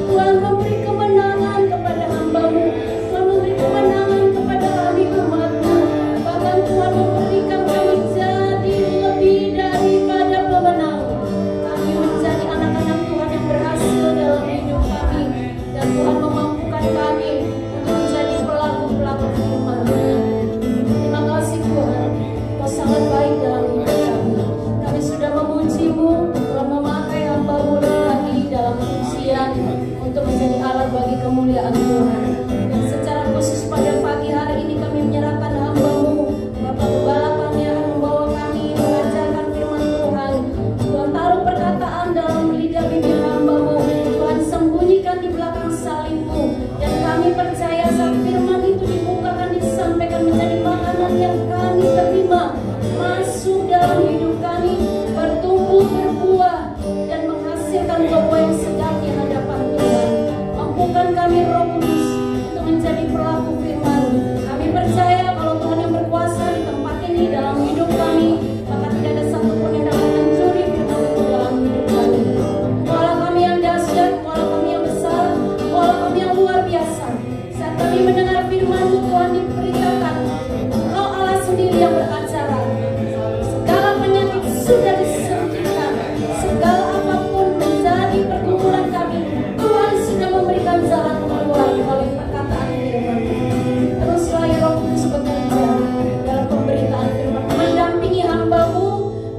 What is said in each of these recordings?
Tuhan memberi kemenangan kepada hamba-Mu, Tuhan memberi kemenangan dalam doa yang sedang di hadapan Tuhan. Mampukan kami Roh Kudus untuk menjadi pelaku firman. Kami percaya kalau Tuhan yang berkuasa di tempat ini dalam hidup kami, maka tidak ada satupun yang dapat mencuri firman itu dalam hidup kami. Kuala kami yang dahsyat, kuala kami yang besar, kuala kami yang luar biasa. Saat kami mendengar firman Tuhan diberitakan, Engkau Allah sendiri yang beracara. Segala penyakit sudah disembuhkan, segala apapun menjadi pergumulan kami, Tuhan sudah memberikan jalan keluar oleh perkataan firman. Teruslah ya Roh Kudus bekerja dalam pemberitaan firman, mendampingi hamba-Mu,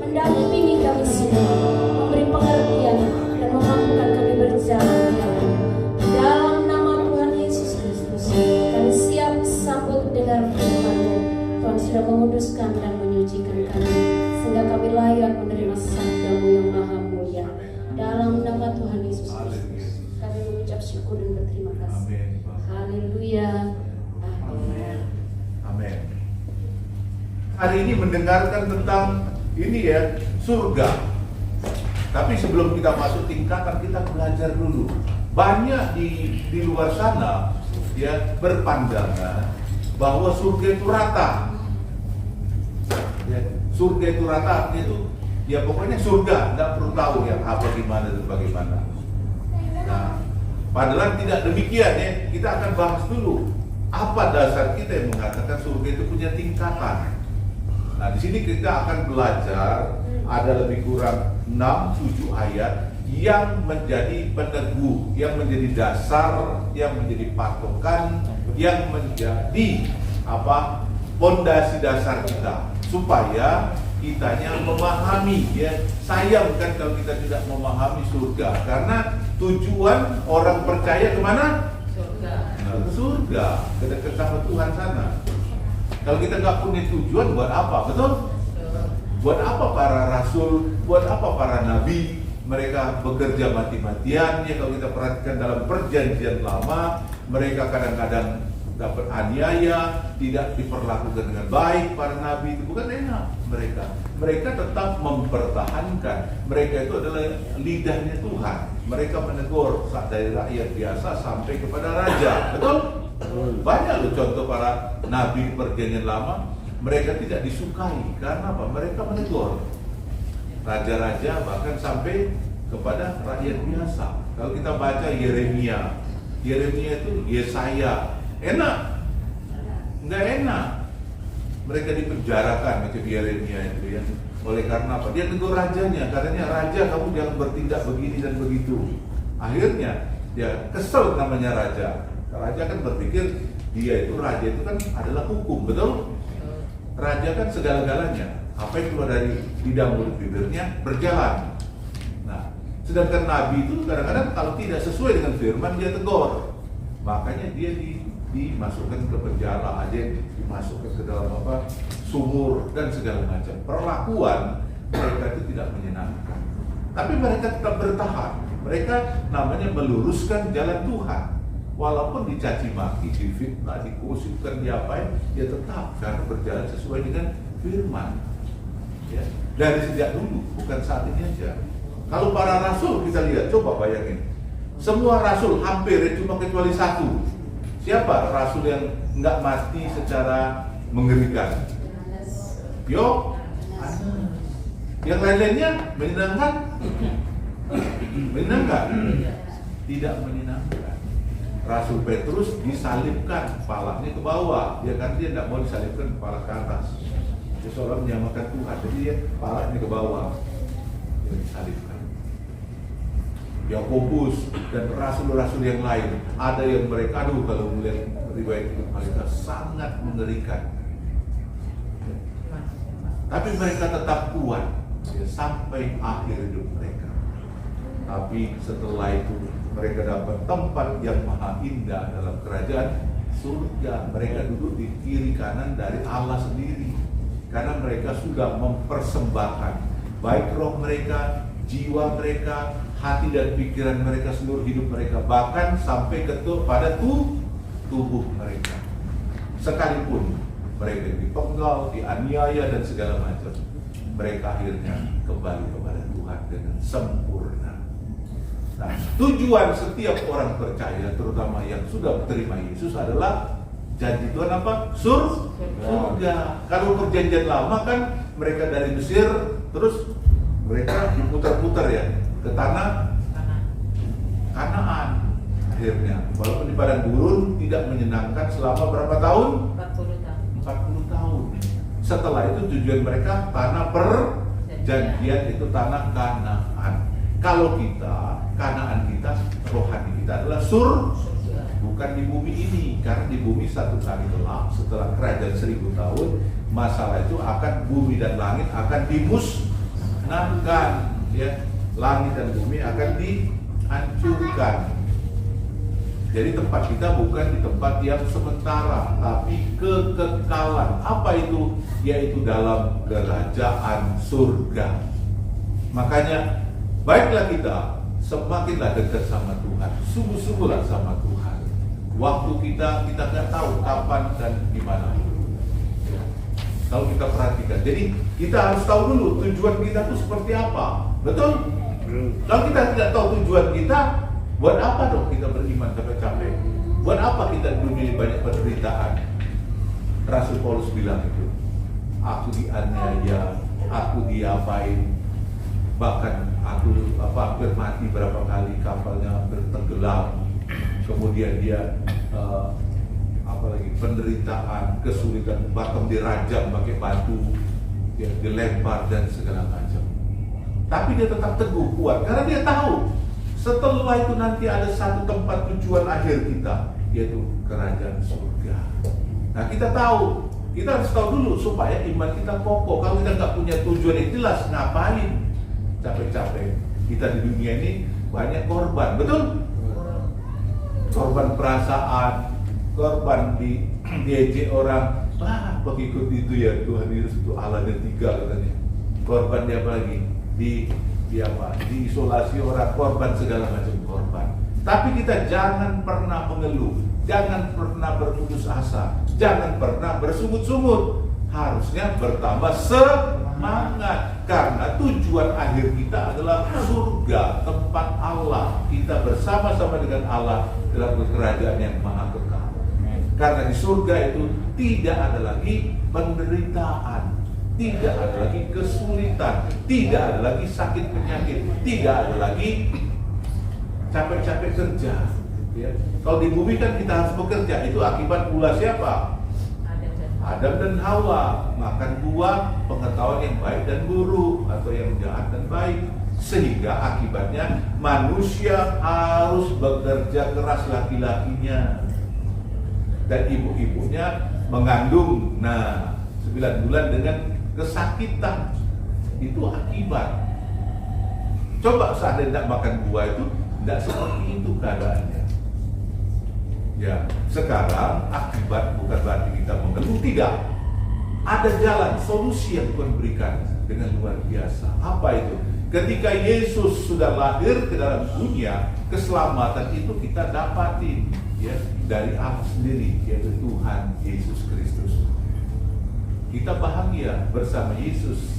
mendampingi kami semua, memberi pengertian dan memampukan kami berjalan. Dalam nama Tuhan Yesus Kristus, kami siap sambut dengar firman-Mu. Tuhan sudah menguduskan dan menyucikan kami, sehingga kami layak menerima sabda-Mu yang maha mulia. Dalam nama Tuhan Yesus Kristus, kami mengucap syukur dan berterima kasih. Haleluya. Amin. Amin. Hari ini mendengarkan tentang ini ya, surga. Tapi sebelum kita masuk tingkatan, kita belajar dulu. Banyak di luar sana ya berpandangan bahwa surga itu rata. Ya, surga itu rata, itu ya pokoknya surga, nggak perlu tahu ya apa gimana dan bagaimana. Nah, padahal tidak demikian ya. Kita akan bahas dulu apa dasar kita yang mengatakan surga itu punya tingkatan. Nah, di sini kita akan belajar ada lebih kurang 6-7 ayat yang menjadi peneguh, yang menjadi dasar, yang menjadi patokan, yang menjadi pondasi dasar kita supaya kitanya memahami ya. Sayang kan kalau kita tidak memahami surga, karena tujuan orang percaya kemana? Surga. Nah, ke surga, ke sama Tuhan sana. Kalau kita nggak punya tujuan, buat apa? Betul? Buat apa para rasul? Buat apa para nabi? Mereka bekerja mati-matian ya. Kalau kita perhatikan dalam perjanjian lama, mereka kadang-kadang dapat aniaya, tidak diperlakukan dengan baik para nabi itu. Bukan enak mereka tetap mempertahankan. Mereka itu adalah lidahnya Tuhan. Mereka menegur dari rakyat biasa sampai kepada raja. Betul? Banyak loh contoh para nabi perjanjian lama, mereka tidak disukai karena apa? Mereka menegur raja-raja, bahkan sampai kepada rakyat biasa. Kalau kita baca Yeremia itu Yesaya, enak? Enggak enak. Mereka dipenjarakan itu Yeremia itu ya. Oleh karena apa? Dia tegur rajanya, katanya raja kamu jangan bertindak begini dan begitu. Akhirnya dia kesel namanya raja. Raja kan berpikir raja itu kan adalah hukum, betul? Raja kan segala-galanya. Apa yang keluar dari lidah mulut bibirnya berjalan. Nah, sedangkan nabi itu kadang-kadang kalau tidak sesuai dengan firman dia tegur. Makanya dia dimasukkan ke penjara aja, dimasukkan ke dalam sumur dan segala macam. Perlakuan mereka itu tidak menyenangkan. Tapi mereka tetap bertahan. Mereka namanya meluruskan jalan Tuhan. Walaupun dicaci maki, difitnah, digosipkan, diapain, dia tetap karena berjalan sesuai dengan firman. Ya. Dari sejak dulu, bukan saat ini aja. Kalau para rasul kita lihat, coba bayangin. Semua rasul hampir cuma kecuali satu. Siapa rasul yang nggak mati secara mengerikan? Yang lain-lainnya menyenangkan? Menyenangkan? Tidak menyenangkan. Rasul Petrus disalibkan, kepalanya ke bawah. Dia tidak mau disalibkan kepala ke atas. Dia seolah menyamakan Tuhan, jadi dia kepalanya ke bawah. Dia disalibkan. Yakobus dan rasul-rasul yang lain, ada yang mereka kalau melihat riwayat mereka sangat mengerikan. Tapi mereka tetap kuat sampai akhir hidup mereka. Tapi setelah itu mereka dapat tempat yang maha indah dalam kerajaan surga. Mereka duduk di kiri kanan dari Allah sendiri, karena mereka sudah mempersembahkan baik roh mereka, jiwa mereka, hati dan pikiran mereka, seluruh hidup mereka, bahkan sampai pada tubuh mereka. Sekalipun mereka dipenggal, dianiaya dan segala macam, mereka akhirnya kembali kepada Tuhan dengan sempurna. tujuan setiap orang percaya, terutama yang sudah menerima Yesus, adalah janji Tuhan apa? Surga. Kalau perjanjian lama kan mereka dari Mesir, terus mereka diputar-putar ya ke tanah Kanaan. Akhirnya, walaupun di padang gurun tidak menyenangkan selama berapa tahun? 40 tahun. 40 tahun. Setelah itu tujuan mereka tanah perjanjian, itu tanah Kanaan. Kalau kita, Kanaan kita, rohani kita adalah bukan di bumi ini, karena di bumi satu kali kelak setelah kerajaan 1000 tahun, masalah itu akan, bumi dan langit akan dimusnahkan, ya, langit dan bumi akan dihancurkan. Jadi tempat kita bukan di tempat yang sementara, tapi kekekalan. Apa itu? Yaitu dalam kerajaan surga. Makanya baiklah kita semakinlah dekat sama Tuhan, sungguh-sungguhlah sama Tuhan. Waktu kita nggak tahu kapan dan di mana. Kalau kita perhatikan, jadi kita harus tahu dulu tujuan kita itu seperti apa, betul? Kalau kita tidak tahu tujuan kita, buat apa dong kita beriman capek-capek? Buat apa kita di dunia ini banyak penderitaan? Rasul Paulus bilang itu, aku dianiaya, aku diapain, bahkan aku hampir mati berapa kali, kapalnya bertenggelam, kemudian dia apalagi penderitaan, kesulitan, bahkan dirajam pakai batu, dia dilempar dan segala macam. Tapi dia tetap teguh, kuat, karena dia tahu setelah itu nanti ada satu tempat tujuan akhir kita, yaitu kerajaan surga. Nah, kita tahu, kita harus tahu dulu supaya iman kita kokoh. Kalau kita nggak punya tujuan yang jelas, ngapain capek-capek? Kita di dunia ini banyak korban, betul? Korban perasaan, korban diejek orang. Pengikut itu ya Tuhan Yesus itu Allahnya 3 katanya. Korban dia apa lagi? Diisolasi orang, korban segala macam korban. Tapi kita jangan pernah mengeluh, jangan pernah berputus asa, jangan pernah bersungut-sungut. Harusnya bertambah semangat, karena tujuan akhir kita adalah surga, tempat Allah. Kita bersama-sama dengan Allah dalam kerajaan yang maha kekal. Karena di surga itu tidak ada lagi penderitaan, tidak ada lagi kesulitan, tidak ada lagi sakit penyakit, tidak ada lagi capek-capek kerja. Ya. Kalau di bumi kan kita harus bekerja, itu akibat ulah siapa? Adam dan Hawa makan buah pengetahuan yang baik dan buruk, atau yang jahat dan baik, sehingga akibatnya manusia harus bekerja keras, laki-lakinya dan ibu-ibunya mengandung 9 bulan dengan kesakitan. Itu akibat. Coba seandainya tidak makan buah itu, tidak seperti itu keadaannya. Ya, sekarang akibat bukan berarti kita mengeluh, tidak. Ada jalan, solusi yang Tuhan berikan dengan luar biasa. Apa itu? Ketika Yesus sudah lahir ke dalam dunia, keselamatan itu kita dapatin, ya, dari Allah sendiri, yaitu Tuhan Yesus Kristus. Kita bahagia bersama Yesus,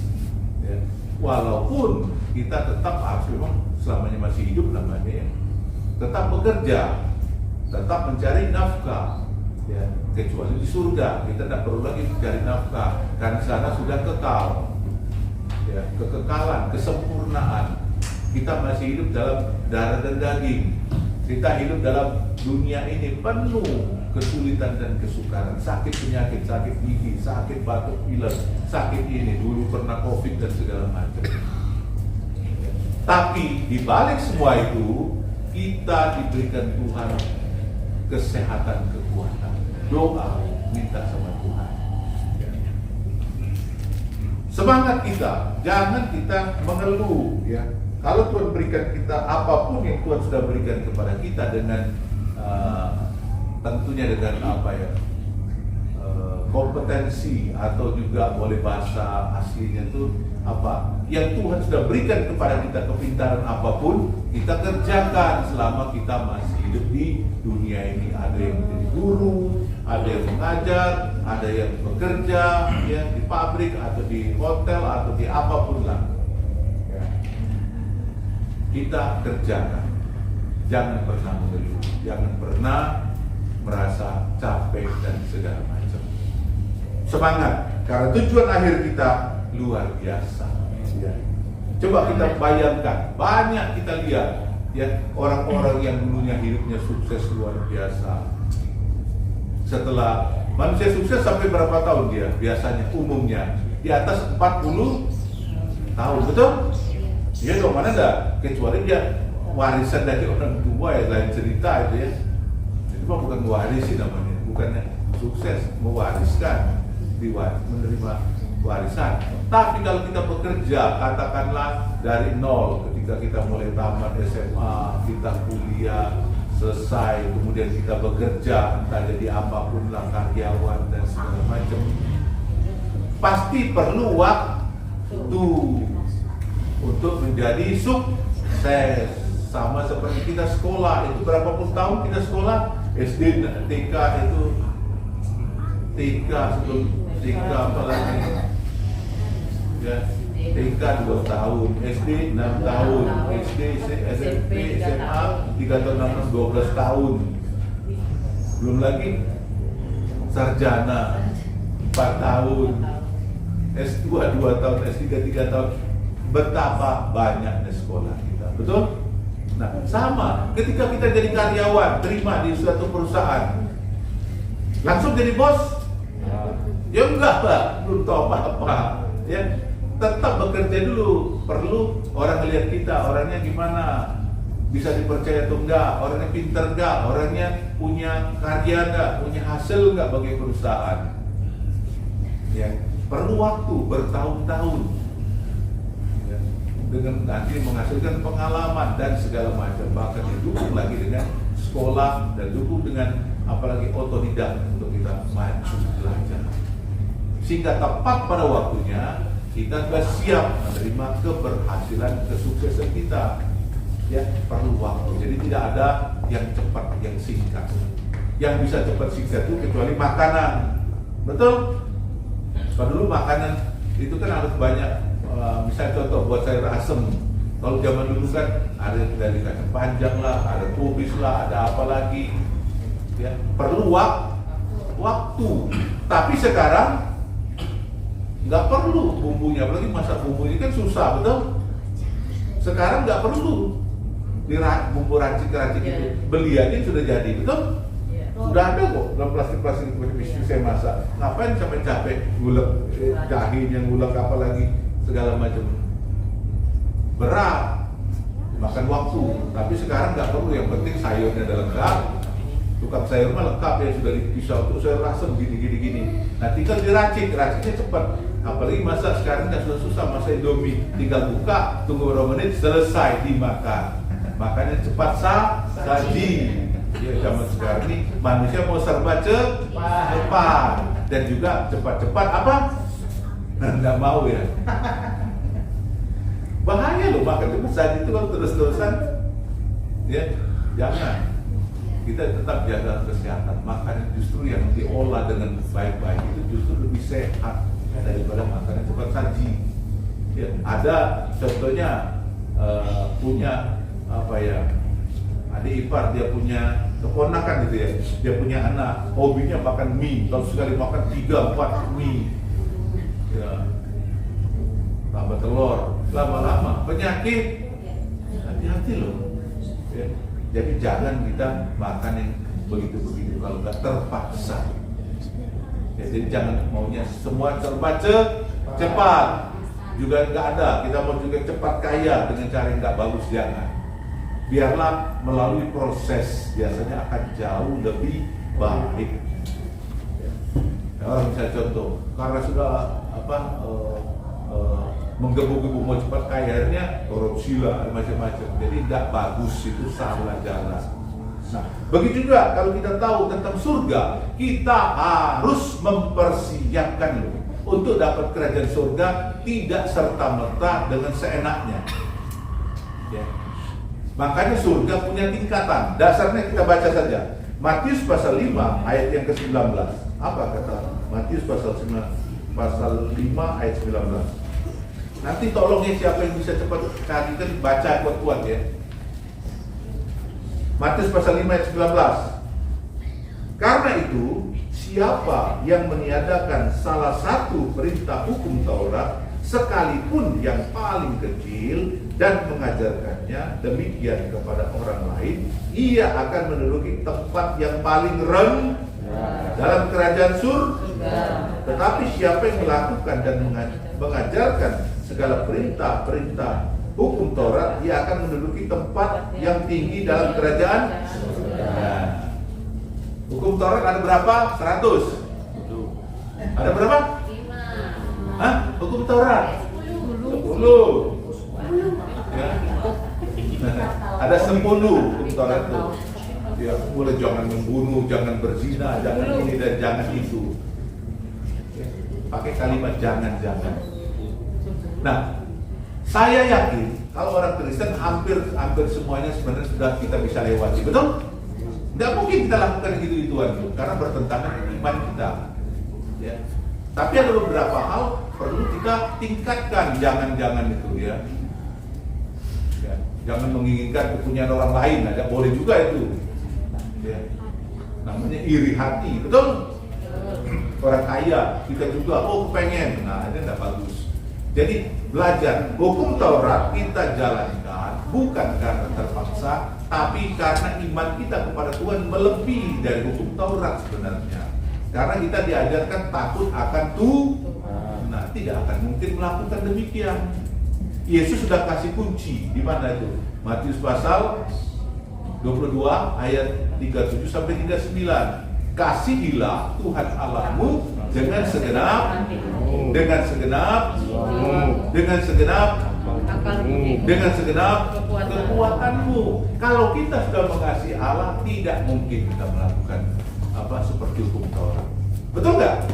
ya. Walaupun kita tetap harus, memang selamanya masih hidup namanya, ya, tetap bekerja, tetap mencari nafkah, ya. Kecuali di surga kita tidak perlu lagi mencari nafkah, karena sana sudah kekal, ya, kekekalan, kesempurnaan. Kita masih hidup dalam darah dan daging. Kita hidup dalam dunia ini penuh kesulitan dan kesukaran, sakit penyakit, sakit gigi, sakit batuk pilek, sakit ini, dulu pernah COVID dan segala macam. Tapi di balik semua itu, kita diberikan Tuhan kesehatan, kekuatan. Doa, minta sama Tuhan. Semangat kita, jangan kita mengeluh, ya. Kalau Tuhan berikan kita apapun yang Tuhan sudah berikan kepada kita dengan tentunya dengan kompetensi, atau juga boleh bahasa aslinya itu apa yang Tuhan sudah berikan kepada kita, kepintaran apapun kita kerjakan selama kita masih hidup di dunia ini. Ada yang menjadi guru, ada yang mengajar, ada yang bekerja, ya, di pabrik atau di hotel atau di apapun lah, ya. Kita kerjakan. Jangan pernah mengeluh, jangan pernah merasa capek dan segala macam. Semangat, karena tujuan akhir kita luar biasa. Ya. Coba kita bayangkan, banyak kita lihat ya orang-orang yang dulunya hidupnya sukses luar biasa. Setelah manusia sukses sampai berapa tahun dia? Biasanya umumnya di atas 40 tahun, betul? Dia dong, mana ada? Kecuali dia warisan dari orang tua ya, lain cerita itu ya. Itu mah bukan warisi namanya, bukannya sukses, mewariskan, menerima warisan. Tapi kalau kita bekerja, katakanlah dari nol, ketika kita mulai tamat SMA, kita kuliah, selesai, kemudian kita bekerja, entah jadi apapun lah, karyawan dan segala macam, pasti perlu waktu untuk menjadi sukses. Sama seperti kita sekolah, itu berapapun tahun kita sekolah, SD, TK itu TK sebelum TK apa lagi ya, TK 2 tahun, SD 6 tahun, SD, SMP, SMA 3 tahun, 6, 12 tahun, belum lagi sarjana 4 tahun, S2 2 tahun, S3 3 tahun. Betapa banyaknya sekolah kita, betul? Nah, sama ketika kita jadi karyawan, terima di suatu perusahaan, langsung jadi bos? Ya enggak lah, belum tahu apa-apa. Ya, tetap bekerja dulu. Perlu orang lihat kita, orangnya gimana, bisa dipercaya atau enggak, orangnya pintar enggak, orangnya punya karya enggak, punya hasil enggak bagi perusahaan. Ya, perlu waktu bertahun-tahun. Dengan nanti menghasilkan pengalaman dan segala macam, bahkan didukung lagi dengan sekolah dan dukung dengan apalagi otodidak untuk kita maju belajar, sehingga tepat pada waktunya kita sudah siap menerima keberhasilan, kesuksesan kita. Ya, perlu waktu. Jadi tidak ada yang cepat, yang singkat. Yang bisa cepat singkat itu kecuali makanan, betul? Kalau dulu makanan itu kan harus banyak. Misalnya contoh buat sayur asem, kalau zaman dulu kan ada dari kacang panjang lah, ada kubis lah, ada apa lagi, ya perlu waktu. Tapi sekarang nggak perlu bumbunya, apalagi masak bumbunya kan susah, betul? Sekarang nggak perlu bumbu racik-racik itu, beli aja sudah jadi, betul? Sudah ada kok dalam plastik-plastik itu saya masak. Ngapain sampai capek ngulek jahenya, ngulek apa lagi segala macam, berat, makan waktu. Tapi sekarang nggak perlu, yang penting sayurnya ada lengkap, tukang sayur mah lengkap ya, sudah dipisah untuk sayur asem gini. Nah tinggal raciknya cepat. Apalagi masak sekarang nggak susah, masak Indomie, tinggal buka, tunggu beberapa menit, selesai dimakan. Makannya cepat saji. Ya zaman sekarang ini manusia mau serba cepat dan juga cepat apa? Nggak mau ya. Bahaya loh makan cepat saji itu kalau terus-terusan. Ya, jangan. Kita tetap jaga kesehatan. Makanan justru yang diolah dengan baik-baik itu justru lebih sehat daripada makanan cepat saji. Ya, ada contohnya punya apa ya? Adik ipar dia punya keponakan gitu ya. Dia punya anak, hobinya makan mie. Kalau sekali makan 3-4 mie. Ya, tambah telur, lama-lama penyakit, hati-hati loh. Ya. Jadi jangan kita makan yang begitu-begitu kalau nggak terpaksa. Ya, jadi jangan maunya semua serba cepat. Juga nggak ada. Kita mau juga cepat kaya dengan cara yang nggak bagus, jangan. Biarlah melalui proses, biasanya akan jauh lebih baik. Orang misalnya contoh, karena sudah menggebu-gebu mau cepat kaya, akhirnya korupsi lah, macam-macam. Jadi tidak bagus, itu salah jalan. Nah, begitu juga kalau kita tahu tentang surga, kita harus mempersiapkan loh untuk dapat kerajaan surga, tidak serta-merta dengan seenaknya. Ya. Makanya surga punya tingkatan. Dasarnya kita baca saja. Matius pasal 5 ayat yang ke-19. Apa kata Matius pasal 5 ayat 19. Nanti tolong ya siapa yang bisa cepat carikan, baca kuat-kuat ya. Matius pasal 5 ayat 19. Karena itu, siapa yang meniadakan salah satu perintah hukum Taurat, sekalipun yang paling kecil, dan mengajarkannya demikian kepada orang lain, ia akan menduduki tempat yang paling rendah dalam kerajaan surga. Tetapi siapa yang melakukan dan mengajarkan segala perintah-perintah hukum Taurat, ia akan menduduki tempat yang tinggi dalam kerajaan surga. Hukum Taurat ada berapa? 100. Ada berapa? 5. Hah? Hukum Taurat 10. Ya. Ada 10 hukum Taurat itu. Ya, boleh jangan membunuh, jangan berzina, jangan ini dan jangan itu. Pakai kalimat jangan-jangan. Nah, saya yakin kalau orang Kristen hampir semuanya sebenarnya sudah kita bisa lewati, betul? Tidak mungkin kita lakukan gitu-gituan karena bertentangan dengan iman kita. Ya. Tapi ada beberapa hal perlu kita tingkatkan, jangan-jangan itu ya. Ya. Jangan menginginkan kepunyaan orang lain, ada boleh juga itu. Ya. Namanya iri hati, betul? Orang kaya kita juga, kepengen, nah itu tidak bagus. Jadi belajar hukum Taurat kita jalankan bukan karena terpaksa, tapi karena iman kita kepada Tuhan melebihi dari hukum Taurat sebenarnya. Karena kita diajarkan takut akan Tuhan. Nah, tidak akan mungkin melakukan demikian. Yesus sudah kasih kunci di mana itu? Matius pasal 22 ayat 37 sampai 39. Kasihilah Tuhan Allahmu dengan segenap kekuatanmu. Kalau kita sudah mengasihi Allah, tidak mungkin kita melakukan seperti hukum Taurat. Betul nggak?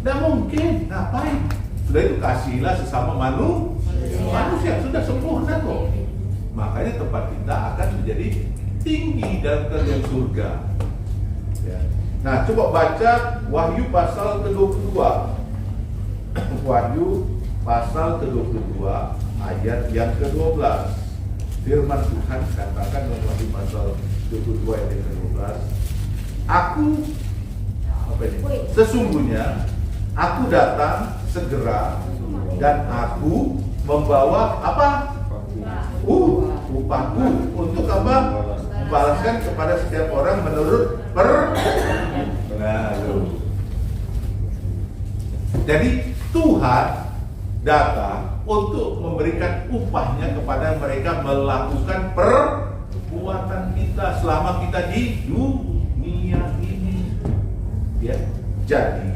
Tidak mungkin. Ngapain? Sudah itu kasihilah sesama manusia sudah sempurna kok. Makanya tempat kita akan menjadi tinggi dalam kerajaan surga. Ya. Nah, coba baca Wahyu pasal ke-22. Wahyu pasal ke-22 ayat yang ke-12. Firman Tuhan katakan dalam Wahyu pasal 22 ayat yang ke-12, sesungguhnya aku datang segera dan aku membawa upahku untuk membalaskan kepada setiap orang menurut Jadi Tuhan datang untuk memberikan upahnya kepada mereka melakukan perbuatan kita selama kita di dunia ini. Ya, jadi,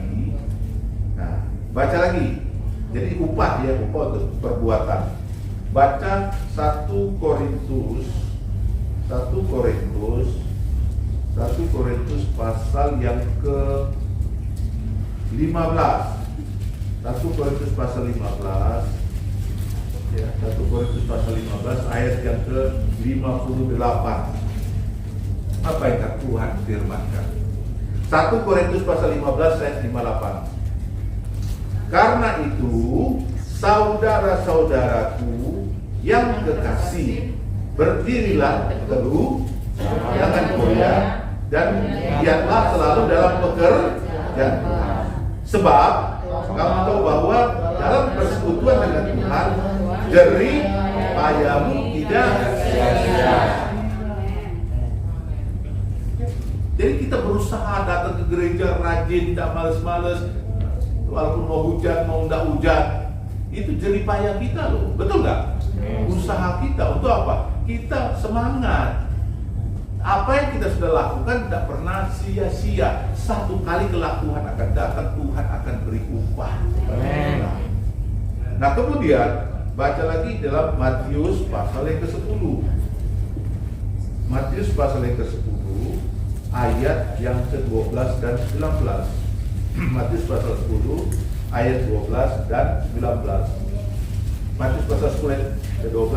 nah, baca lagi. Jadi upah untuk perbuatan. Baca 1 Korintus pasal yang ke-15. 1 Korintus pasal 15. Ya, 1 Korintus pasal 15 ayat yang ke-58. Apa yang Tuhan firmankan? 1 Korintus pasal 15 ayat 58. Karena itu, saudara-saudaraku yang kekasih, berdirilah teguh, jangan goyah, dan giatlah selalu dalam pekerjaan Tuhan. Sebab kamu tahu bahwa dalam persekutuan dengan Tuhan, jerih payamu tidak sia-sia. Jadi kita berusaha datang ke gereja rajin, tidak males-males, walaupun mau hujan, mau tidak hujan, itu jerih payah kita loh, betul nggak? Usaha kita untuk apa? Kita semangat. Apa yang kita sudah lakukan tidak pernah sia-sia. Satu kali kelak Tuhan akan datang, Tuhan akan beri upah. Nah, kemudian baca lagi dalam Matius pasal yang ke-10. Matius pasal yang ke-10 ayat yang ke-12 dan 19. Matius pasal 10 ayat 12 dan 19. Matius pasal 10 ayat ke-12.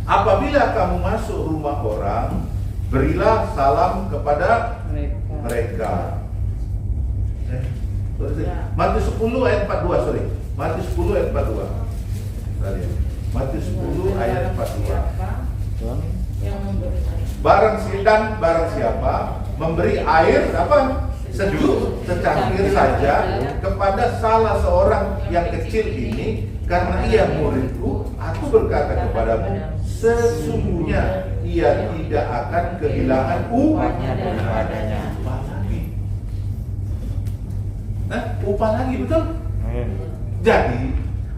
Apabila kamu masuk rumah orang, berilah salam kepada mereka. Matius 10 ayat 42, sorry. Matius 10 ayat 42. Matius 10 ayat 42. Yang memberi barang siapa memberi air apa? Sejuk secangkir saja kepada salah seorang yang kecil ini, karena ia muridku, aku berkata kepadamu, sesungguhnya ia tidak akan kehilangan upahnya daripadanya. Upah lagi. Nah, upah lagi, betul? Jadi,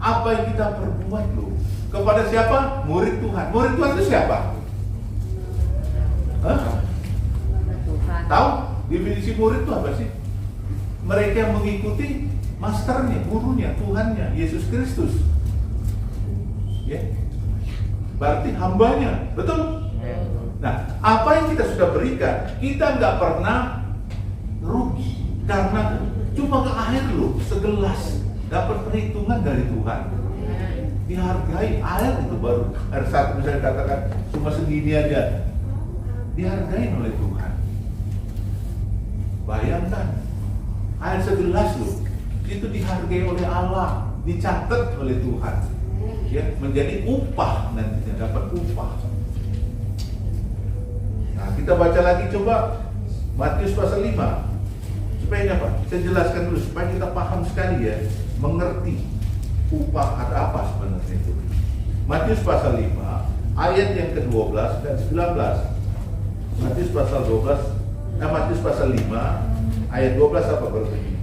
apa yang kita perbuat loh? Kepada siapa? Murid Tuhan. Murid Tuhan itu siapa? Hah? Tahu? Definisi murid itu apa sih? Mereka yang mengikuti masternya, gurunya, Tuhannya, Yesus Kristus. Ya, berarti hambanya, betul? Nah, apa yang kita sudah berikan, kita nggak pernah rugi karena cuma ke air loh, segelas, dapat perhitungan dari Tuhan. Dihargai air itu baru. Air satu misalnya katakan cuma segini aja, dihargai oleh Tuhan. Bayangkan, air segelas loh, itu dihargai oleh Allah, dicatat oleh Tuhan, ya, menjadi upah nantinya, dapat upah. Nah, kita baca lagi coba Matius pasal 5, supaya apa? Saya jelaskan dulu supaya kita paham sekali ya, mengerti upah ada apa sebenarnya itu. Matius pasal 5 ayat yang ke-12 dan 19. Matius pasal 12. Matius pasal 5 ayat 12 apa berbunyi?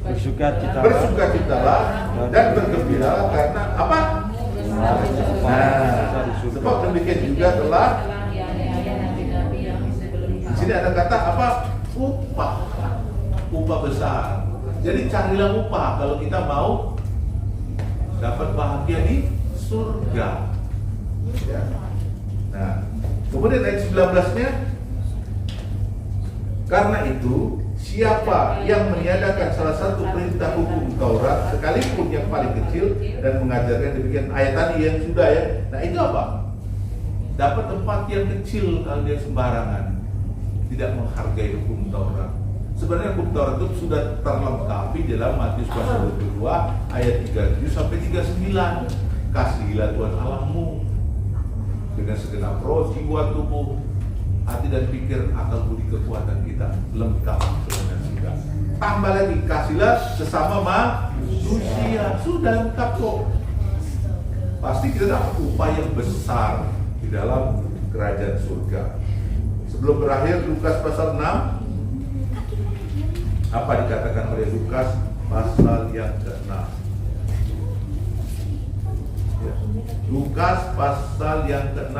Bersukacitalah dan bergembiralah karena apa? Nah, sebab demikian juga telah di sini ada kata apa? Upah besar. Jadi carilah upah kalau kita mau dapat bahagia di surga. Ya. Nah, kemudian ayat 19-nya, karena itu, siapa yang meniadakan salah satu perintah hukum Taurat, sekalipun yang paling kecil, dan mengajarkan demikian, ayat tadi yang sudah ya, nah itu apa? Dapat tempat yang kecil kalau dia sembarangan, tidak menghargai hukum Taurat. Sebenarnya hukum Taurat itu sudah terlengkapi dalam Matius pasal 22 ayat 37 sampai 39. Kasihilah Tuhan Allahmu dengan segenap roh, jiwa, tubuh, hati dan pikir, akal budi kekuatan kita lengkap dengan sudah. Tambah lagi, kasihlah sesama manusia, sudah lengkap kok. Pasti kita dapat upah yang besar di dalam kerajaan surga. Sebelum berakhir, Lukas pasal 6, apa dikatakan oleh Lukas pasal yang ke-6? Ya. Lukas pasal yang ke-6.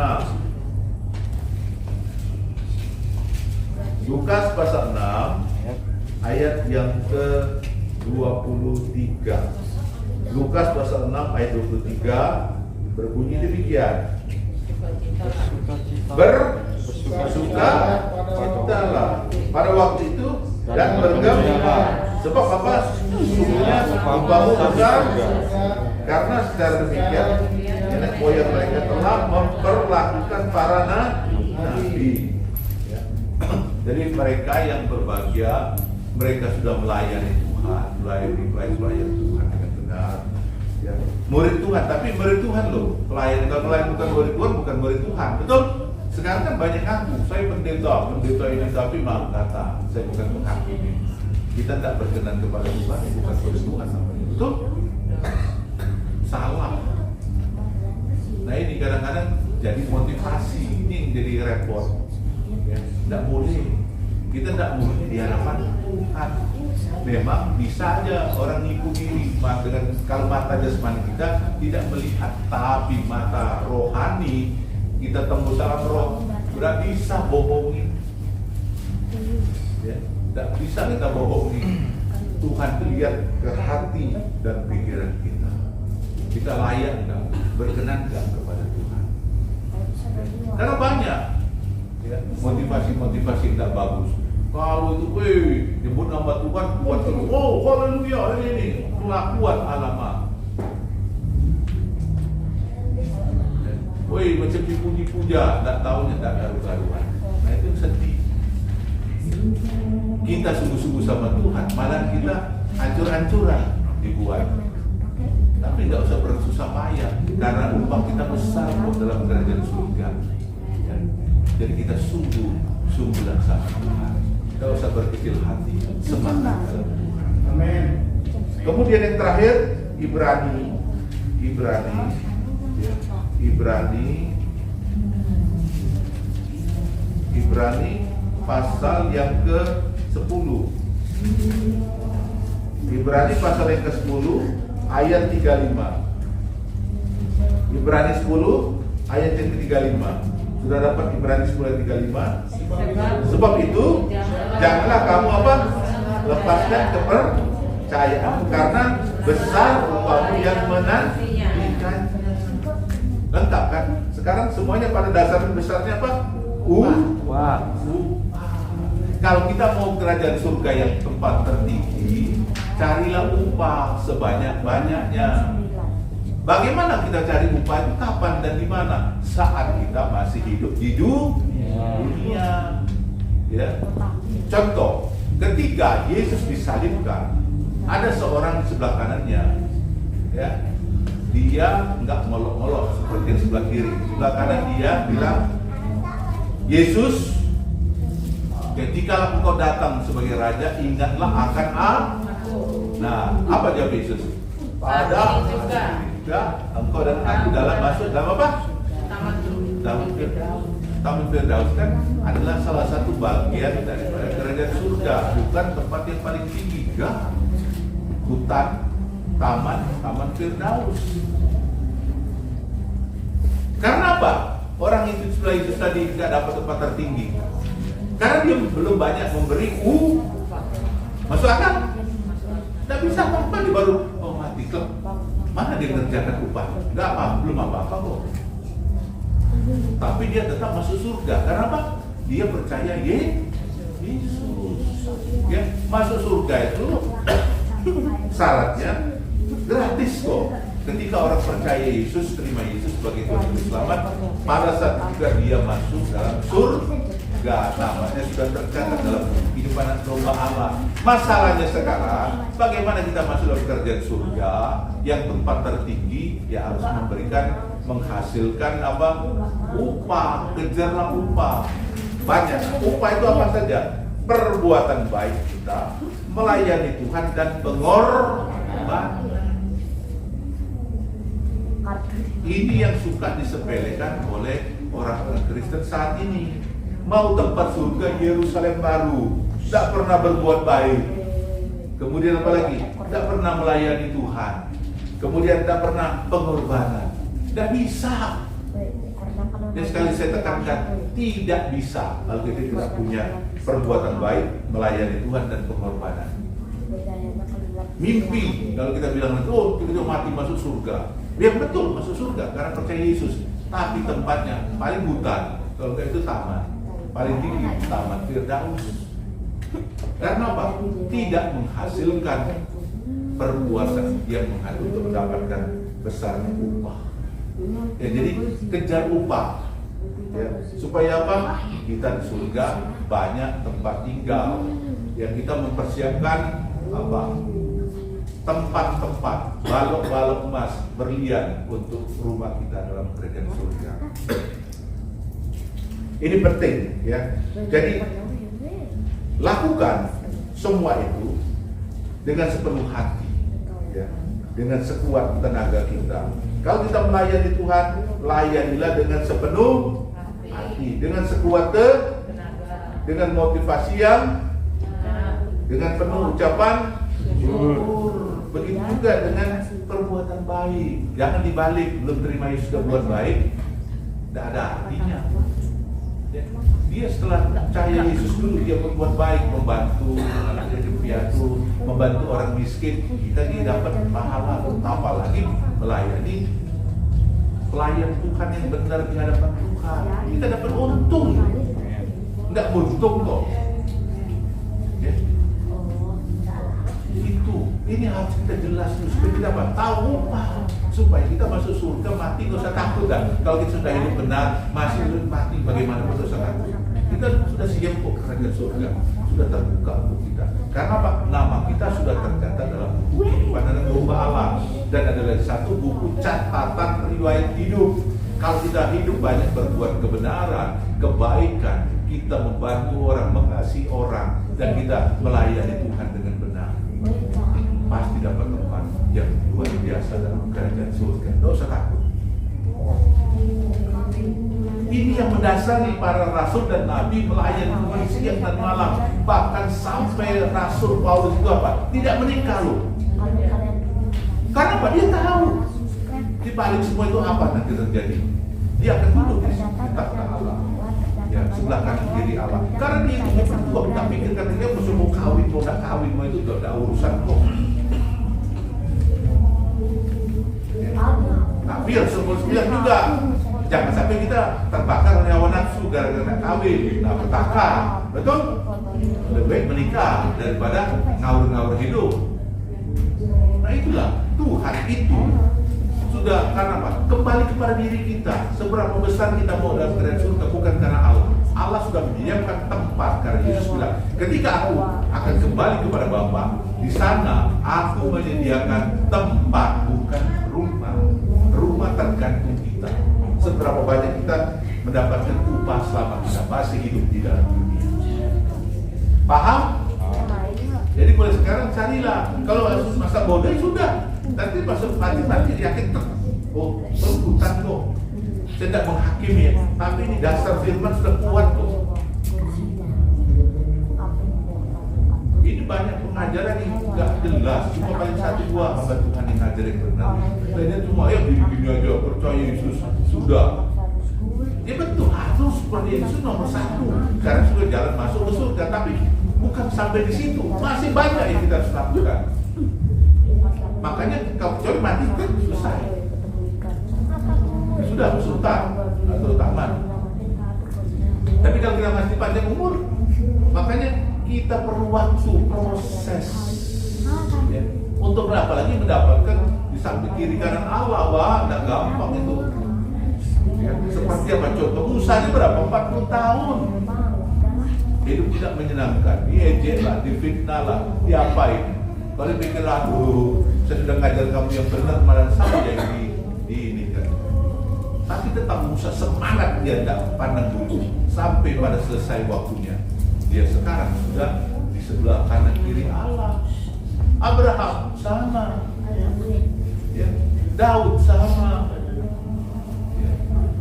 Lukas pasal 6 ayat yang ke-23. Lukas pasal 6 ayat 23 berbunyi demikian. Bersuka-citalah pada waktu itu dan bergembira. Sebab apa? Sesungguhnya upahmu besar, karena secara demikian nenek moyang mereka telah memperlakukan para nabi. Jadi mereka yang berbahagia, mereka sudah melayani Tuhan, melayani Tuhan dengan benar. Ya. Murid Tuhan, tapi murid Tuhan loh. Pelayan, kalau pelayan bukan murid Tuhan, bukan murid Tuhan, betul? Sekarang kan banyak ngaku, saya pendeta ini, tapi maaf kata, saya bukan penghakim ini. Kita tidak berkenan kepada Tuhan, bukan murid Tuhan namanya, betul? Salah. Nah ini kadang-kadang jadi motivasi, ini yang jadi repot. Ya, tidak boleh. Kita tidak boleh di hadapan Tuhan. Memang bisa aja orang nipu diri dengan kalau mata jasmani kita tidak melihat, tapi mata rohani kita tembus dalam roh, sudah bisa bohongin. Ya, tidak bisa kita bohongin. Tuhan lihat ke hati dan pikiran kita. Kita layak nggak, berkenan nggak kepada Tuhan? Karena banyak ya, motivasi tidak bagus. Kalau itu, nyebut nama Tuhan, kuat terus. Oh, haleluya, ini kelakuan alamat. Macam dipuji-puja, tak tahunya tak karu-karuan. Nah itu sedih. Kita sungguh-sungguh sama Tuhan, malah kita hancur-hancuran dibuat. Tapi nggak usah bersusah payah, karena upah kita besar kok dalam kerajaan surga. Ya. Jadi kita sungguh sama Tuhan. Tidak usah berkecil hati, semangat dalam Tuhan. Amin. Kemudian yang terakhir, Ibrani pasal yang ke-10. Ibrani pasal yang ke-10 ayat 35. Ibrani 10 ayat yang ke-35. Sudah dapat Ibrani 10 ayat 35? Sebab itu janganlah kamu lepaskan kepercayaan, karena besar upamu yang menantikan. Lengkap kan? Sekarang semuanya pada dasarnya besarnya apa? Upah. Kalau kita mau kerajaan surga yang tempat tertinggi, carilah upah sebanyak-banyaknya. Bagaimana kita cari upah itu? Kapan dan di mana? Saat kita masih hidup di dunia. Ya. Contoh, ketika Yesus disalibkan, ada seorang di sebelah kanannya, ya, dia nggak molok-molok seperti yang sebelah kiri. Sebelah kanan dia bilang, Yesus, ketika engkau datang sebagai raja, ingatlah akan aku. Nah, apa jawab Yesus? Pada engkau dan aku masuk dalam apa? Taman Firdaus kan adalah salah satu bagian daripada kerajaan surga, bukan tempat yang paling tinggi, enggak. Hutan, taman Firdaus. Karena apa? Orang itu setelah itu tadi tidak dapat tempat tertinggi. Karena dia belum banyak memberi masuk akal? Tidak bisa apa-apa, dia baru mati klub. Mana dia ngerjakan upah? Enggak belum apa-apa kok. Tapi dia tetap masuk surga. Karena apa? Dia percaya Yesus. Ya, masuk surga itu syaratnya gratis kok. Ketika orang percaya Yesus, terima Yesus sebagai Tuhan dan Selamat, pada saat juga dia masuk dalam surga, namanya sudah tercatat dalam kehidupan domba Allah. Masalahnya sekarang, bagaimana kita masuk dalam kerajaan surga yang tempat tertinggi? Ya harus menghasilkan apa? Upah, kejarlah upah. Banyak. Upah itu apa saja? Perbuatan baik kita, melayani Tuhan, dan pengorbanan. Ini yang suka disepelekan oleh orang-orang Kristen saat ini. Mau tempat surga Yerusalem baru, tidak pernah berbuat baik. Kemudian apa lagi? Tidak pernah melayani Tuhan. Kemudian tidak pernah pengorbanan. Tidak bisa. Dan sekali saya tekankan, tidak bisa kalau kita tidak punya perbuatan baik, melayani Tuhan dan pengorbanan. Mimpi kalau kita bilang, oh kita mati masuk surga. Ya betul, masuk surga karena percaya Yesus. Tapi tempatnya paling hutan, kalau itu taman. Paling tinggi taman Firdaus. Karena apa? Tidak menghasilkan perbuatan yang untuk mendapatkan besar upah. Ya, jadi kejar upah. Ya, supaya apa? Kita di surga banyak tempat tinggal. Ya, kita mempersiapkan apa? Tempat-tempat balok-balok emas berlian untuk rumah kita dalam kerajaan surga. Ini penting, ya. Jadi lakukan semua itu dengan sepenuh hati, ya, dengan sekuat tenaga kita. Kalau kita melayani Tuhan, layanilah dengan sepenuh hati, dengan sekuat dengan motivasi yang, dengan penuh ucapan syukur. Begitu juga dengan perbuatan baik. Jangan dibalik, belum terima Yesus sudah buat baik, tidak ada artinya. Dia setelah percaya Yesus dulu, dia berbuat baik, membantu anak yatim piatu, membantu orang miskin, kita dia dapat pahala. Apalagi melayani pelayan Tuhan yang benar di hadapan Tuhan, kita dapat untung. Tidak untung kok. Ya. Ini harus kita jelas supaya kita tahu supaya kita masuk surga mati nggak usah takut kan. Kalau kita sudah hidup benar masih hidup mati bagaimana pun usah takut. Kita sudah siap kok kerajaan surga sudah terbuka untuk kita. Karena apa? Nama kita sudah tercatat dalam buku kehidupan dan domba Allah, dan ada lagi satu buku catatan riwayat hidup. Kalau kita hidup banyak berbuat kebenaran, kebaikan, kita membantu orang, mengasihi orang, dan kita melayani Tuhan dengan benar, pasti dapat tempat yang luar biasa dalam kerajaan surga. Tidak usah takut. Ini yang mendasari para rasul dan nabi melayani Tuhan siang dan malam. Bahkan sampai Rasul Paulus itu apa? Tidak menikah loh. Karena apa? Dia tahu di balik semua itu apa nanti terjadi. Dia akan duduk di takhta Allah, ya, sebelah kanan kiri Allah. Karena dia itu berdua, tak pikirkan dia mau kawin, mau tak kawin, mau itu tidak ada urusan kok. Tapi yang sembilan juga, jangan sampai kita terbakar oleh hawa nafsu gara-gara kawin, petaka, betul? Lebih baik menikah daripada ngawur-ngawur hidup. Nah itulah Tuhan itu sudah, karena apa? Kembali kepada diri kita. Seberapa besar kita mau dalam kerajaan surga bukan karena Allah. Allah sudah menyediakan tempat, karena Yesus bilang, ketika aku akan kembali kepada Bapa, di sana aku menyediakan tempat, bukan rumah. Rumah tergantung kita. Seberapa banyak kita mendapatkan upah selama kita masih hidup di dalam dunia. Paham? Jadi mulai sekarang carilah. Kalau masa bodoh sudah. Nanti masuk mati yakin oh berhutang kok. Saya tidak menghakimi ya. Tapi ini dasar firman sudah kuat kok. Ini banyak pengajaran yang tidak jelas. Cuma paling satu dua hamba Tuhan yang ngajar yang benar. Lainnya cuma ya gini aja percaya Yesus sudah. Ya betul, harus seperti Yesus nomor satu. Karena sudah jalan masuk ke surga. Tapi bukan sampai di situ. Masih banyak yang kita harus lakukan. Makanya kalau kecuali mati kan selesai. Sudah sultan atau taman. Tapi kalau kita masih panjang umur, makanya kita perlu waktu proses ya, untuk apalagi mendapatkan di samping kiri kanan Allah. Wah, tidak gampang itu ya, seperti apa contoh Musa ini berapa? 40 tahun hidup tidak menyenangkan, diejek lah, difitnah lah, diapain. Kalau pikir aduh, saya sudah ngajar kamu yang benar, malah sama yang di ini kan. Tapi tetap Musa semangat, dia tidak pandang dulu sampai pada selesai waktunya. Dia sekarang sudah di sebelah kanan kiri Allah. Abraham sama, ya. Daud sama, ya.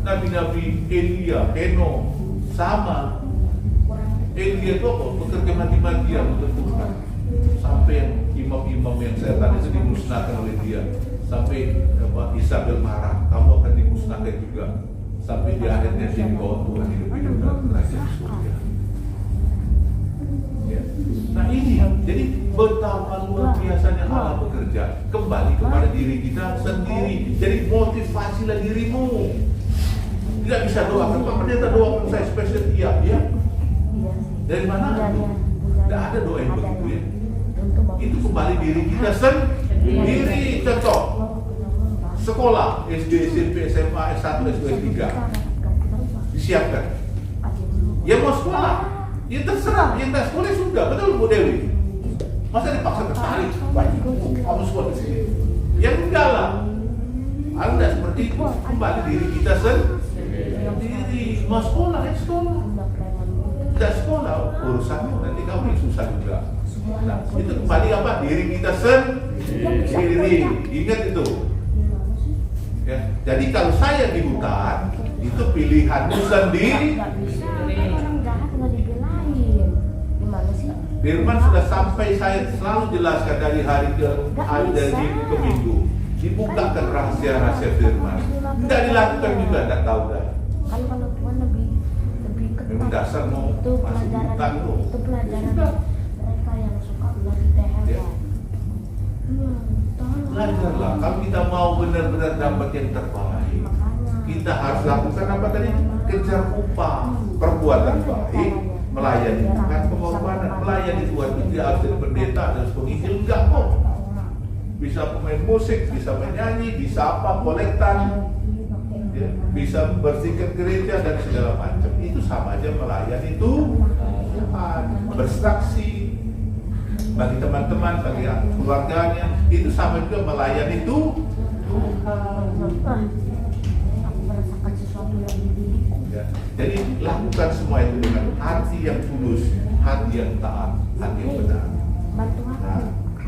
Nabi-nabi Elia, Eno sama. Elia itu apa? Bekerja mati-matian untuk Tuhan. Sampai imam-imam yang setan itu dimusnahkan oleh dia. Sampai Isabel marah, kamu akan dimusnahkan juga. Sampai di akhirnya dia dibawa Tuhan hidup dalam kerajaan surga. Ya. Nah ini, jadi betapa luar biasanya Allah bekerja. Kembali kepada diri kita sendiri. Jadi motivasilah dirimu. Tidak bisa doakan, Pak Pendeta doakan saya spesial iya. Dari mana? Tidak ada doa yang begitu ya. Itu kembali diri kita sendiri. Contoh sekolah SD, SMP, SMA, S1, S2, S3 disiapkan. Ya mau sekolah, ya terserah. Yang tidak sekolah sudah, betul Bu Dewi. Masa dipaksa tertarik? Kamu sekolah di sini. Yang enggak lah. Anda seperti itu, kembali diri kita sendiri. Mau sekolah, ya sekolah. Tidak sekolah, urusanmu nanti kamu yang susah juga. Nah, itu kembali apa? Diri kita sendiri. Ingat itu. Ya, jadi kalau saya di hutan, itu pilihanmu sendiri. Firman sudah sampai, saya selalu jelaskan dari hari ke hari, dari minggu ke minggu. Dibukakan rahasia-rahasia firman. Tidak dilakukan juga, tidak tahu dah. Kalau Tuhan lebih Memang dasar mau masuk hutan tuh. Itu pelajaran mereka yang suka belajar THR. Ya. Belajarlah. Kalau kita mau benar-benar dapat yang terbaik, kita harus lakukan apa tadi? Kejar upah, perbuatan baik, melayani Tuhan, pengorbanan, melayani Tuhan itu tidak harus jadi pendeta, harus penginjil, enggak kok. Bisa pemain musik, bisa menyanyi, bisa apa, kolektan, ya, bisa bersihkan gereja dan segala macam. Itu sama aja melayani Tuhan, bersaksi bagi teman-teman, bagi keluarganya, itu sama juga melayani Tuhan. Jadi lakukan semua itu dengan hati yang tulus, hati yang taat, hati yang benar. Nah,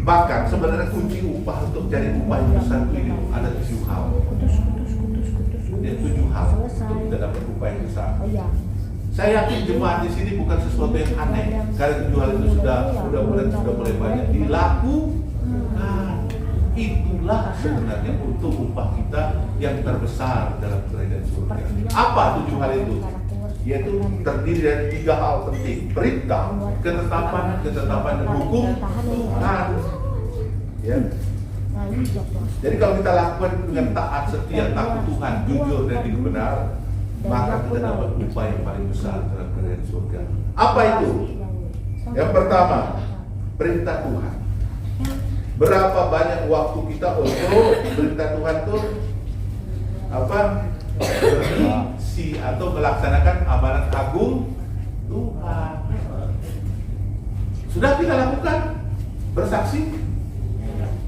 bahkan sebenarnya kunci upah untuk cari upah yang besar ini ada 7 hal. Ada 7 hal untuk kita dapat upah yang besar. Saya yakin jemaat di sini bukan sesuatu yang aneh, karena 7 hal itu sudah mulai banyak dilakukan. Itulah sebenarnya untuk upah kita yang terbesar dalam kerajaan surga. Apa 7 hal itu? Yaitu terdiri dari 3 hal penting: perintah, ketetapan dan hukum Tuhan. Ya. Jadi kalau kita lakukan dengan taat, setia, takut Tuhan, jujur dan hidup benar, maka kita dapat upah yang paling besar dalam kerajaan surga. Apa itu? Yang pertama, perintah Tuhan. Berapa banyak waktu kita untuk perintah Tuhan itu atau melaksanakan amanat agung Tuhan? Sudah kita lakukan? Bersaksi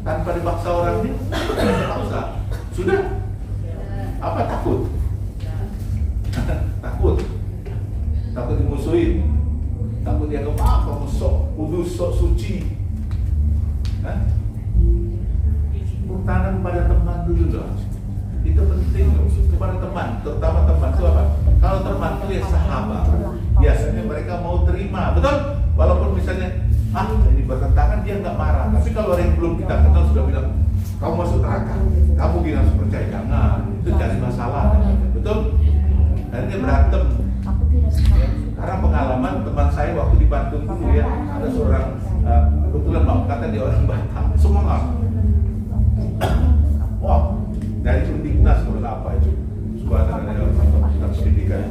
tanpa dipaksa orang ini? Paksa. Sudah? Apa takut? Takut dimusuhin, takut dianggap kamu sok kudus, sok suci. Tanam pada teman dulu loh. Itu penting loh. Kepada teman, terutama teman itu apa? Kalau teman itu ya sahabat, biasanya mereka mau terima, betul? Walaupun misalnya ini bertentangan, dia nggak marah. Tapi kalau orang yang belum kita kenal sudah bilang kamu masuk neraka, kamu gini harus percaya, jangan. Itu cari masalah, betul? Akhirnya berantem. Karena pengalaman teman saya waktu di Bandung dulu ya, ada seorang kebetulan kata dia orang Batak, semua nggak. Wah, dari Undiknas atau apa itu, sebuah tentang pendidikan.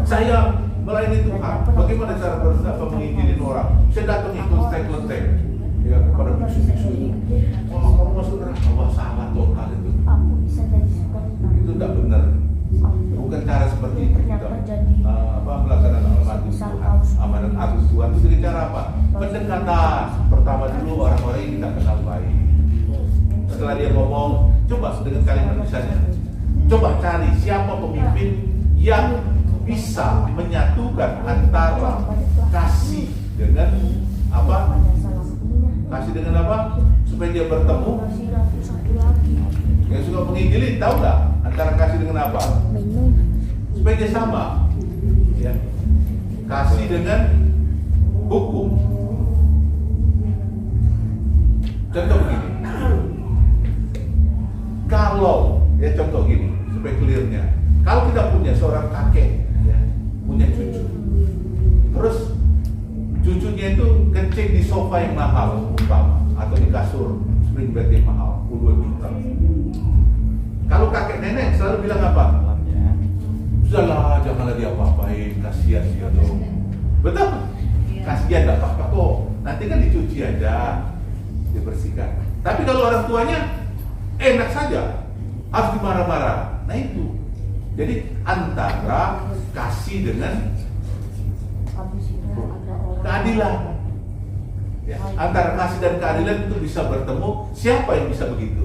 Saya melayani Tuhan. Bagaimana cara menginjilin orang? Saya datang ikut kelenteng, ya kepada biksu-biksu itu. Wah, kamu masuk neraka, wah salah total itu. Itu tidak benar. Bukan cara seperti itu kita melaksanakan amanat agung Tuhan. Itu dengan cara apa? Pendekatan. Pertama dulu orang-orang yang kita kenal baik. Setelah dia ngomong, coba dengan kalimat misalnya, coba cari siapa pemimpin yang bisa menyatukan antara kasih dengan apa? Kasih dengan apa? Supaya dia bertemu. Yang suka menginjili tahu nggak antara kasih dengan apa? Supaya dia sama. Ya. Kasih dengan hukum. Contoh begini. Kalau ya contoh gini supaya clearnya, kalau kita punya seorang kakek, ya, punya cucu, terus cucunya itu kencing di sofa yang mahal, atau di kasur spring bed yang mahal, puluhan juta. Kalau kakek nenek selalu bilang apa? Sudahlah, janganlah dia apa-apain, kasihan dia dong. Betul? Kasihan nggak apa-apa kok. Nanti kan dicuci aja, dibersihkan. Tapi kalau orang tuanya enak saja, harus dimarah-marah. Nah itu. Jadi antara kasih dengan keadilan. Ya, antara kasih dan keadilan itu bisa bertemu. Siapa yang bisa begitu?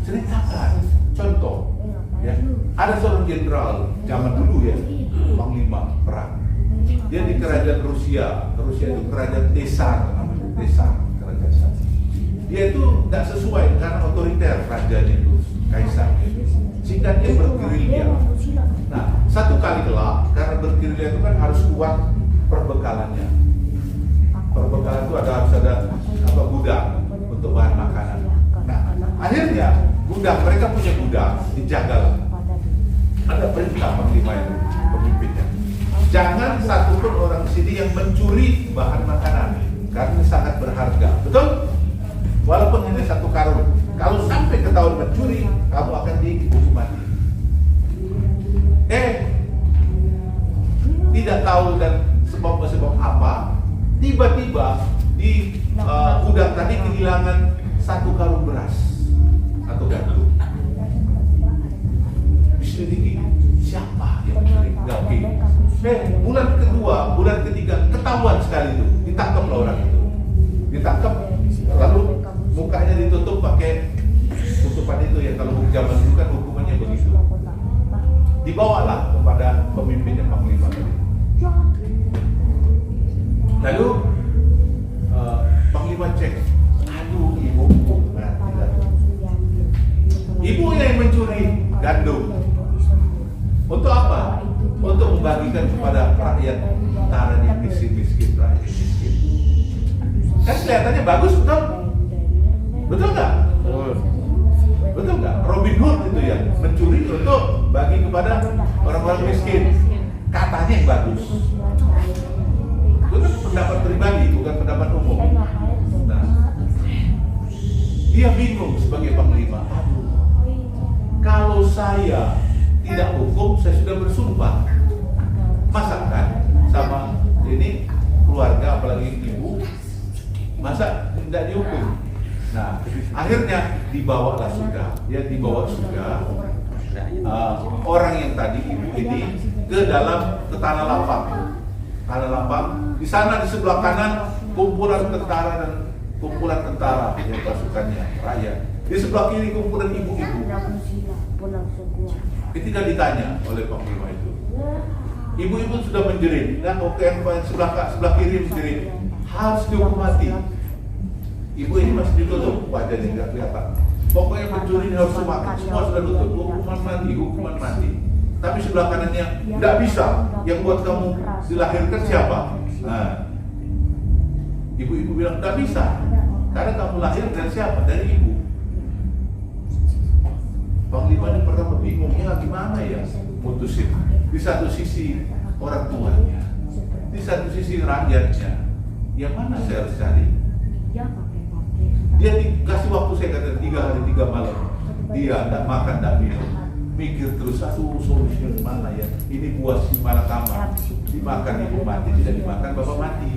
Ceritakan. Contoh, ya, ada seorang jenderal zaman dulu ya, panglima perang. Dia di kerajaan Rusia. Rusia itu kerajaan Tsar namanya. Tsar. Dia itu tidak sesuai karena otoriter rajanya itu, kaisar, sehingga dia bergerilya. Nah, satu kali kelak karena bergerilya itu kan harus kuat perbekalannya. Perbekalan itu harus ada gudang untuk bahan makanan. Nah, akhirnya gudang, mereka punya gudang, dijaga. Ada perintah panglima itu, pemimpinnya. Jangan satupun orang sini yang mencuri bahan makanan karena ini sangat berharga, betul? Walaupun hanya 1 karung, kalau sampai ketahuan mencuri, kamu akan dihukum mati. Tidak tahu dan sebab apa, tiba-tiba di gudang tadi kehilangan 1 karung beras atau gandum. Diselidiki, siapa yang mencuri? Oke. Bulan kedua, bulan ketiga, ketahuan sekali itu, ditangkaplah orang itu. Ditangkap, lalu mukanya ditutup pakai tutupan itu ya, kalau zaman dulu kan hukumannya begitu. dibawalah kepada pemimpin yang panglima tadi. Lalu panglima cek, aduh ibu, ibu yang mencuri gandum. Untuk apa? Untuk membagikan kepada rakyat tentara yang miskin, rakyat miskin. Kan kelihatannya bagus, betul? Betul nggak? Betul nggak? Robin Hood itu ya, mencuri untuk bagi kepada orang-orang miskin. Katanya yang bagus. Itu kan pendapat pribadi, bukan pendapat umum. Nah, dia bingung sebagai panglima. Kalau saya tidak hukum, saya sudah bersumpah. Masa kan sama ini keluarga, apalagi ibu, masa tidak dihukum? Nah, akhirnya dibawalah sudah, dia dibawa sudah orang yang tadi ibu ini ke tanah lapang. Tanah lapang, di sana di sebelah kanan kumpulan tentara yang pasukannya rakyat. Di sebelah kiri kumpulan ibu-ibu. Ketika ditanya oleh panglima itu, ibu-ibu sudah menjerit, dan yang sebelah kiri menjerit, harus dihukum mati. Ibu ini masih ditutup wajahnya, nggak kelihatan. Pokoknya pencuri ini harus semakin, semua sudah tutup, hukuman mati. Tapi sebelah kanannya nggak bisa. Yang buat kamu dilahirkan siapa? Nah, ibu-ibu bilang nggak bisa, karena kamu lahir dari siapa? Dari ibu. Panglima ini pertama bingung, ya gimana ya mutusin. Di satu sisi orang tuanya, di satu sisi rakyatnya, yang mana saya harus cari? Dia dikasih waktu, saya kata 3 hari 3 malam. Dia tidak makan, tidak minum. Mikir terus, solusi mana ya? Ini buah si malakama. Dimakan ibu mati, tidak dimakan bapak mati.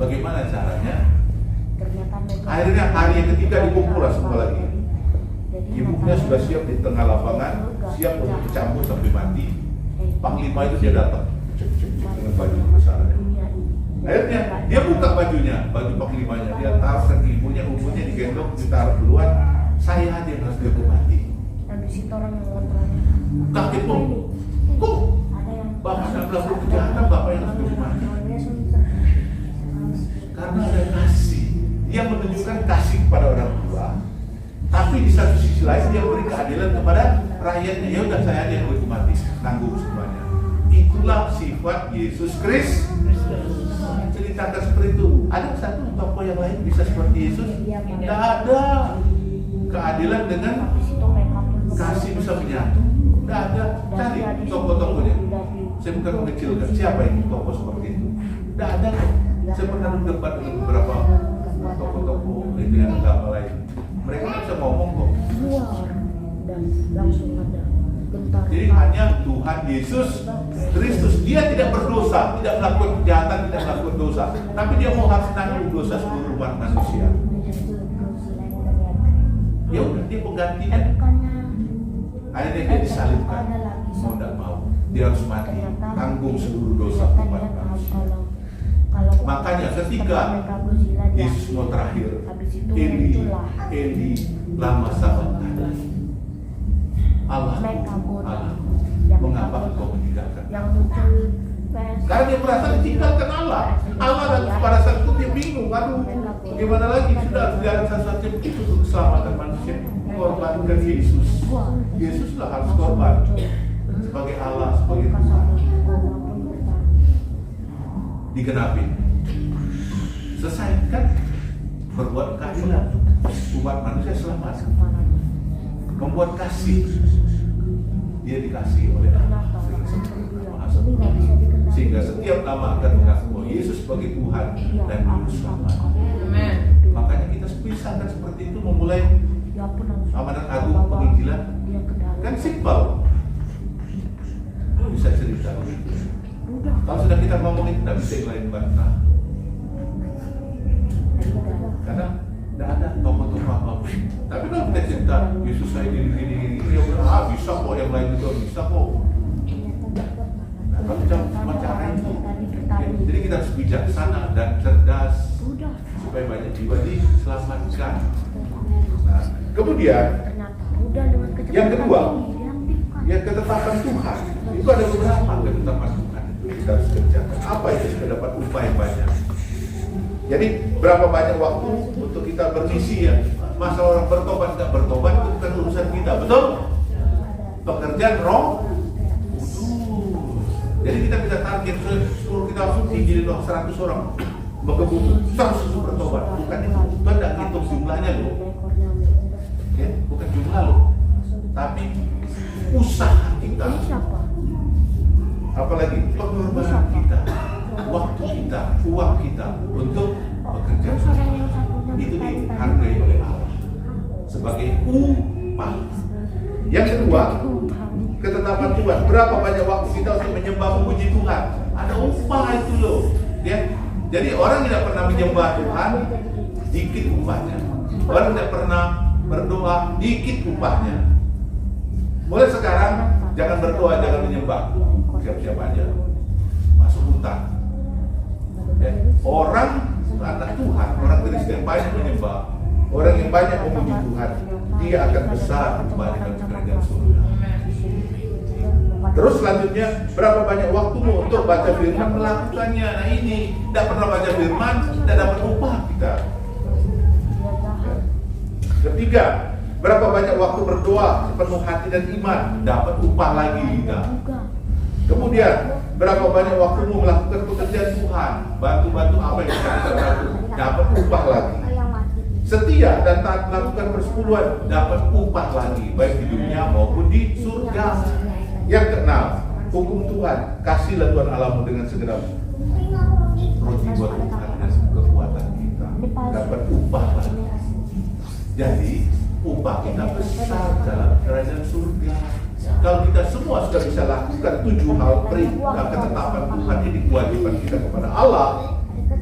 Bagaimana caranya? Akhirnya hari yang ketiga dikumpul semua lagi. Ibunya sudah siap di tengah lapangan, siap untuk dicambuk sampai mati. Panglima itu dia datang dengan baju besarnya. Akhirnya dia buka bajunya, baju panglimanya, dia taruh ke ibunya digendong, ditaruh duluan. Saya aja yang harus dihukum mati. Kaget pun, kok bapak sedang melakukan kejahatan, bapak yang harus dihukum mati? Karena ada kasih. Dia menunjukkan kasih kepada orang tua, tapi di satu sisi lain dia beri keadilan kepada rakyatnya. Ya udah, saya aja yang dihukum mati, tanggung semuanya. Itulah sifat Yesus Kristus. Ceritakan seperti itu. Ada satu tokoh yang lain bisa seperti Yesus? Tidak ada. Keadilan dengan kasih bisa menyatu. Tidak ada. Cari tokoh-tokohnya. Saya bukan mengecilkan siapa ini tokoh seperti itu. Tidak ada. Saya pernah berdebat dengan beberapa tokoh-tokoh itu yang agama lain. Mereka bisa ngomong kok. Dan langsung ada. Jadi hanya Tuhan Yesus Kristus, dia tidak berdosa, tidak melakukan kejahatan, tidak melakukan dosa, tapi dia mau harus menanggung dosa seluruh umat manusia. Ya udah, dia penggantinya. Akhirnya dia disalibkan, mau tidak mau, dia harus mati, tanggung seluruh dosa umat manusia. Makanya ketika Yesus mau terakhir, Eli, Eli, lama sabachthani. Allah, mengapa engkau meninggalkan? Karena dia merasa ditinggalkan Allah. Allah dan pada saat itu dia bingung, aduh, bagaimana lagi, sudah ada sesuatu itu untuk keselamatan manusia, korbankan Yesus. Yesuslah harus korban sebagai Allah, sebagai Tuhan. Digenapi, selesaikan, berbuat keadilan, umat manusia selamat, membuat kasih. Dia dikasih oleh Allah sehingga setiap nama akan mengaku bahwa Yesus sebagai Tuhan dan Juru Selamat. Makanya kita pisahkan seperti itu, memulai amanat agung penginjilan. Kan simpel, bisa cerita begitu. Kalau sudah kita ngomongin, tidak bisa yang lain bantah. Karena tidak ada tokoh-tokoh apapun. Tapi kalau kita cerita Yesus saya gini, ya bisa kok, yang lain juga bisa kok. Nah, kalau cuma cara itu, jadi kita harus bijaksana dan cerdas supaya banyak jiwa diselamatkan. Nah, kemudian yang kedua, Ya, ketetapan Tuhan. Itu ada beberapa ketetapan Tuhan itu kita harus kerjakan. Apa itu supaya dapat upah yang banyak? Jadi berapa banyak waktu untuk kita bermisi ya? Masalah orang bertobat nggak bertobat itu bukan urusan kita, betul? Pekerjaan roh. Jadi kita bisa target seluruh kita langsung injilin 100 orang. Berkebun 100 bertobat. Bukan itu. Tuhan tidak hitung jumlahnya loh. Ya, bukan jumlah loh. Tapi usaha kita. Apalagi pengorbanan kita, waktu kita, uang kita untuk bekerja. Itu dihargai oleh Allah sebagai upah. Yang kedua, ketetapan Tuhan. Berapa banyak waktu kita untuk menyembah memuji Tuhan? Ada upah itu loh. Ya. Jadi orang tidak pernah menyembah Tuhan, dikit upahnya. Orang tidak pernah berdoa, dikit upahnya. Mulai sekarang jangan berdoa, jangan menyembah. Siap-siap aja masuk hutang. Ya. Orang anak Tuhan, orang Kristen banyak menyembah. Orang yang banyak memuji Tuhan, dia akan besar kembali dalam kerajaan surga. Terus selanjutnya, berapa banyak waktumu untuk baca firman, melakukannya. Nah ini, tidak pernah baca firman, tidak dapat upah kita. Ketiga, berapa banyak waktu berdoa sepenuh hati dan iman, dapat upah lagi kita. Kemudian, berapa banyak waktumu melakukan pekerjaan Tuhan, bantu-bantu apa yang kita bantu, dapat upah lagi. Setia dan taat melakukan persepuluhan, dapat upah lagi, baik di dunia maupun di surga. Yang keenam, hukum Tuhan, kasihlah Tuhan Allahmu dengan segenap roti buat Tuhan dan kekuatan kita, dapat upah lagi. Jadi upah kita besar dalam kerajaan surga. Kalau kita semua sudah bisa lakukan 7 hal perintah ketetapan Tuhan ini, kewajiban kita kepada Allah,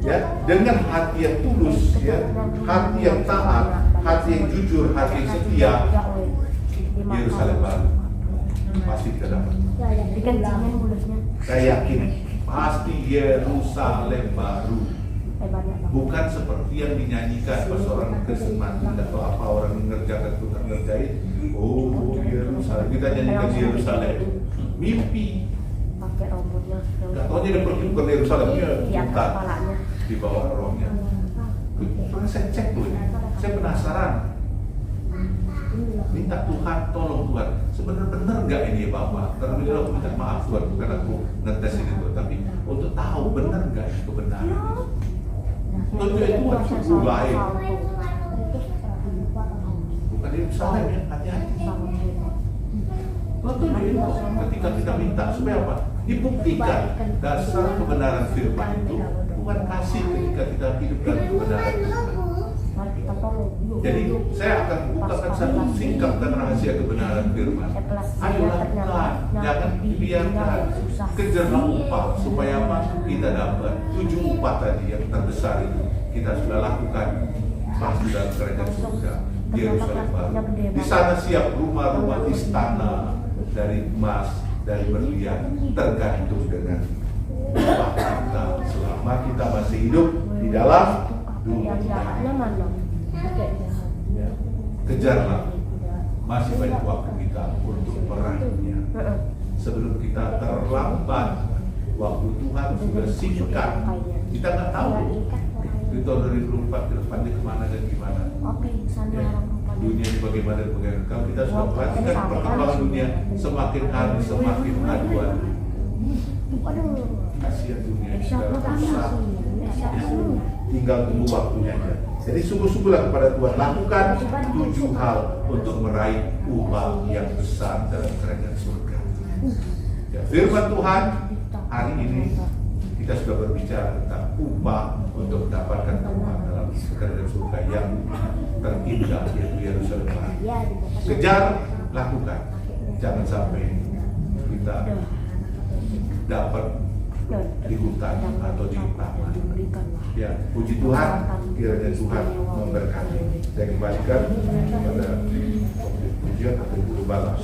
ya, dengan hati yang tulus, ya, hati yang taat, hati yang jujur, hati yang setia, Yerusalem baru pasti kita dapat. Saya yakin pasti Yerusalem baru. Bukan seperti yang dinyanyikan pas orang Kristen mati atau apa orang mengerjakan Tuhan ngerjain. Oh Yerusalem, kita nyanyikan Yerusalem. Mimpi. Gak tau dia pergi ke Yerusalem, dia di bawah rohnya. Saya cek tuh, saya penasaran. Minta Tuhan, tolong Tuhan. Sebenarnya benar nggak ini ya Bapak? Karena begitu aku minta maaf Tuhan, bukan aku ngetes ini Tuhan, tapi untuk tahu benar nggak ini kebenaran itu. Tentunya itu Tuhan suruh lain. Bukan Yerusalem ya, hati-hati. Tentunya itu ketika kita minta supaya apa? Dibuktikan dasar kebenaran firman itu Tuhan kasih ketika kita hidup dalam kebenaran Tuhan. Jadi saya akan bukakan satu sikap dan rahasia kebenaran firman. Ayo lakukan, jangan dibiarkan. Kejarlah upah supaya apa? Kita dapat 7 upah tadi yang terbesar itu kita sudah lakukan pasti dalam kerajaan surga Yerusalem baru. Di sana siap rumah-rumah istana dari emas, dari berlian, tergantung dengan upah kita selama kita masih hidup di dalam dunia. Ya. Kejarlah, masih banyak waktu kita untuk meraihnya sebelum kita terlambat. Waktu Tuhan sudah singkat, kita nggak tahu di tahun 2004 ke depan dia kemana dan gimana. Ya. Dunia ini bagaimana dan bagaimana. Kalau kita sudah perhatikan perkembangan dunia, semakin hari semakin aduan. Kasihan dunia ini sudah rusak. Tinggal tunggu waktunya aja. Jadi sungguh-sungguhlah kepada Tuhan, lakukan 7 hal untuk meraih upah yang besar dalam kerajaan surga. Ya, firman Tuhan hari ini kita sudah berbicara tentang upah untuk mendapatkan upah dalam kerajaan surga yang terindah, yaitu Yerusalem baru. Kejar, lakukan. Jangan sampai kita dapat di hutan atau di taman. Ya, puji Tuhan, kiranya Tuhan memberkati. Saya kembalikan pada pujian atau guru balas.